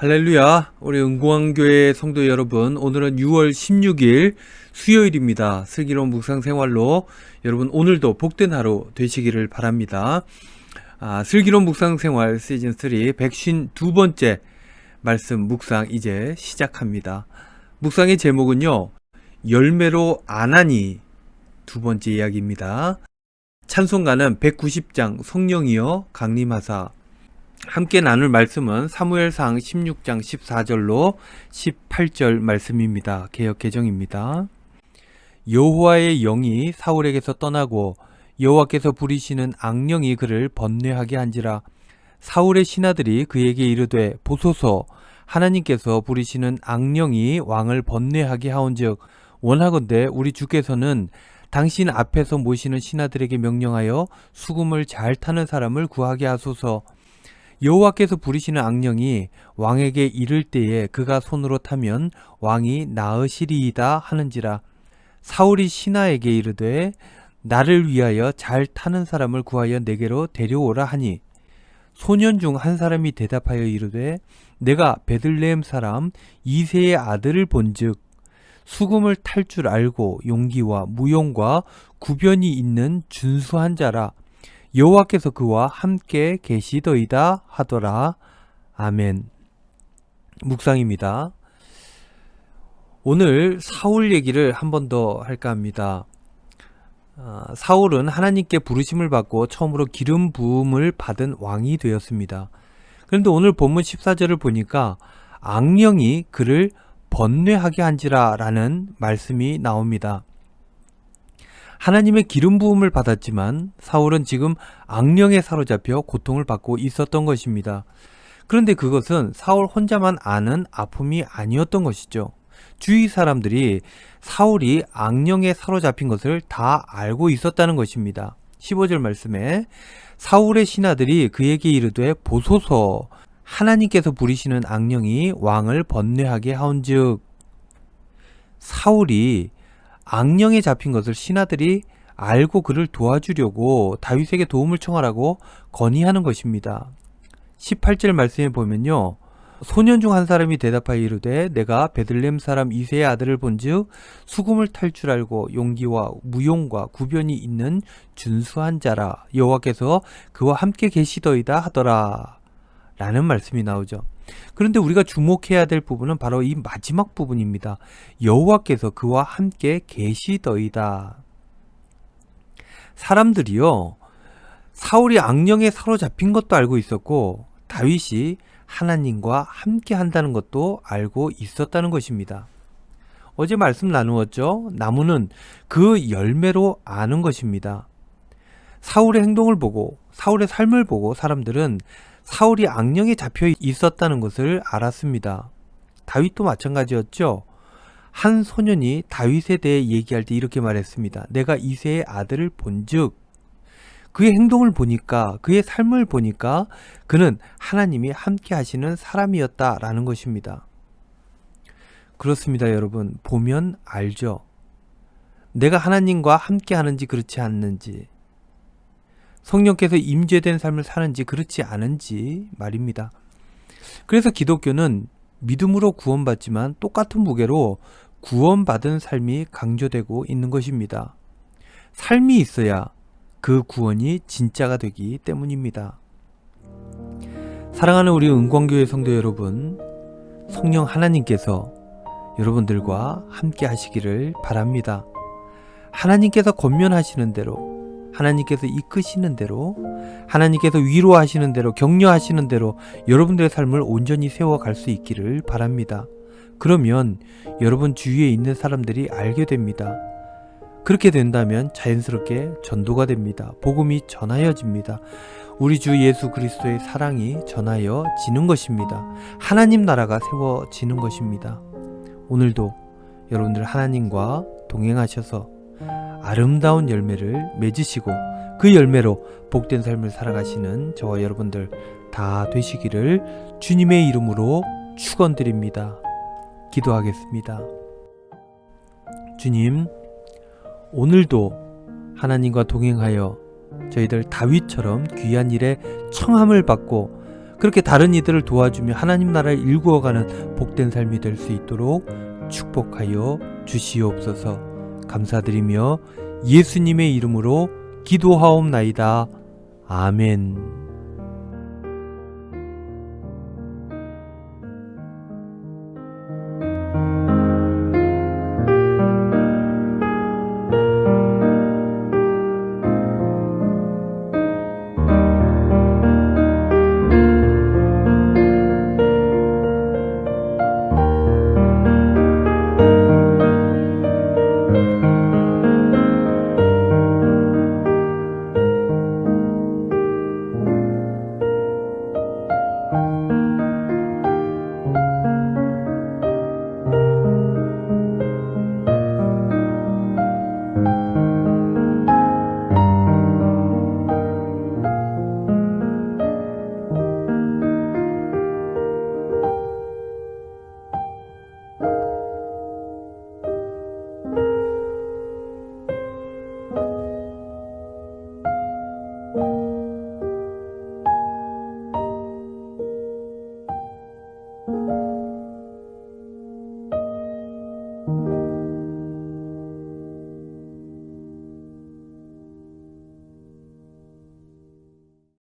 할렐루야, 우리 은구왕교회 성도 여러분, 오늘은 6월 16일 수요일입니다. 슬기로운 묵상생활로 여러분 오늘도 복된 하루 되시기를 바랍니다. 슬기로운 묵상생활 시즌3 152번째 말씀 묵상 이제 시작합니다. 묵상의 제목은요, 열매로 안하니 두 번째 이야기입니다. 찬송가는 190장 성령이여 강림하사. 함께 나눌 말씀은 사무엘상 16장 14절로 18절 말씀입니다. 개역 개정입니다. 여호와의 영이 사울에게서 떠나고 여호와께서 부리시는 악령이 그를 번뇌하게 한지라. 사울의 신하들이 그에게 이르되 보소서, 하나님께서 부리시는 악령이 왕을 번뇌하게 하온즉 원하건대 우리 주께서는 당신 앞에서 모시는 신하들에게 명령하여 수금을 잘 타는 사람을 구하게 하소서. 여호와께서 부리시는 악령이 왕에게 이를 때에 그가 손으로 타면 왕이 나으시리이다 하는지라. 사울이 신하에게 이르되 나를 위하여 잘 타는 사람을 구하여 내게로 데려오라 하니, 소년 중 한 사람이 대답하여 이르되 내가 베들레헴 사람 이새의 아들을 본즉 수금을 탈 줄 알고 용기와 무용과 구변이 있는 준수한 자라. 여호와께서 그와 함께 계시더이다 하더라. 아멘. 묵상입니다. 오늘 사울 얘기를 한 번 더 할까 합니다. 사울은 하나님께 부르심을 받고 처음으로 기름 부음을 받은 왕이 되었습니다. 그런데 오늘 본문 14절을 보니까 악령이 그를 번뇌하게 한지라 라는 말씀이 나옵니다. 하나님의 기름 부음을 받았지만 사울은 지금 악령에 사로잡혀 고통을 받고 있었던 것입니다. 그런데 그것은 사울 혼자만 아는 아픔이 아니었던 것이죠. 주위 사람들이 사울이 악령에 사로잡힌 것을 다 알고 있었다는 것입니다. 15절 말씀에 사울의 신하들이 그에게 이르되 보소서, 하나님께서 부리시는 악령이 왕을 번뇌하게 하온즉. 사울이 악령에 잡힌 것을 신하들이 알고 그를 도와주려고 다윗에게 도움을 청하라고 건의하는 것입니다. 18절 말씀에 보면요, 소년 중 한 사람이 대답하여 이르되 내가 베들레헴 사람 이새의 아들을 본즉 수금을 탈 줄 알고 용기와 무용과 구변이 있는 준수한 자라. 여호와께서 그와 함께 계시더이다 하더라 라는 말씀이 나오죠. 그런데 우리가 주목해야 될 부분은 바로 이 마지막 부분입니다. 여호와께서 그와 함께 계시더이다. 사람들이요, 사울이 악령에 사로잡힌 것도 알고 있었고 다윗이 하나님과 함께 한다는 것도 알고 있었다는 것입니다. 어제 말씀 나누었죠. 나무는 그 열매로 아는 것입니다. 사울의 행동을 보고 사울의 삶을 보고 사람들은 사울이 악령에 잡혀 있었다는 것을 알았습니다. 다윗도 마찬가지였죠. 한 소년이 다윗에 대해 얘기할 때 이렇게 말했습니다. 내가 이새의 아들을 본즉, 그의 행동을 보니까, 그의 삶을 보니까 그는 하나님이 함께 하시는 사람이었다라는 것입니다. 그렇습니다, 여러분. 보면 알죠. 내가 하나님과 함께 하는지 그렇지 않는지, 성령께서 임재된 삶을 사는지 그렇지 않은지 말입니다. 그래서 기독교는 믿음으로 구원받지만 똑같은 무게로 구원받은 삶이 강조되고 있는 것입니다. 삶이 있어야 그 구원이 진짜가 되기 때문입니다. 사랑하는 우리 은광교회 성도 여러분, 성령 하나님께서 여러분들과 함께 하시기를 바랍니다. 하나님께서 권면하시는 대로, 하나님께서 이끄시는 대로, 하나님께서 위로하시는 대로, 격려하시는 대로 여러분들의 삶을 온전히 세워갈 수 있기를 바랍니다. 그러면 여러분 주위에 있는 사람들이 알게 됩니다. 그렇게 된다면 자연스럽게 전도가 됩니다. 복음이 전하여집니다. 우리 주 예수 그리스도의 사랑이 전하여지는 것입니다. 하나님 나라가 세워지는 것입니다. 오늘도 여러분들 하나님과 동행하셔서 아름다운 열매를 맺으시고 그 열매로 복된 삶을 살아가시는 저와 여러분들 다 되시기를 주님의 이름으로 축원드립니다. 기도하겠습니다. 주님, 오늘도 하나님과 동행하여 저희들 다윗처럼 귀한 일에 청함을 받고 그렇게 다른 이들을 도와주며 하나님 나라를 일구어가는 복된 삶이 될 수 있도록 축복하여 주시옵소서. 감사드리며 예수님의 이름으로 기도하옵나이다. 아멘.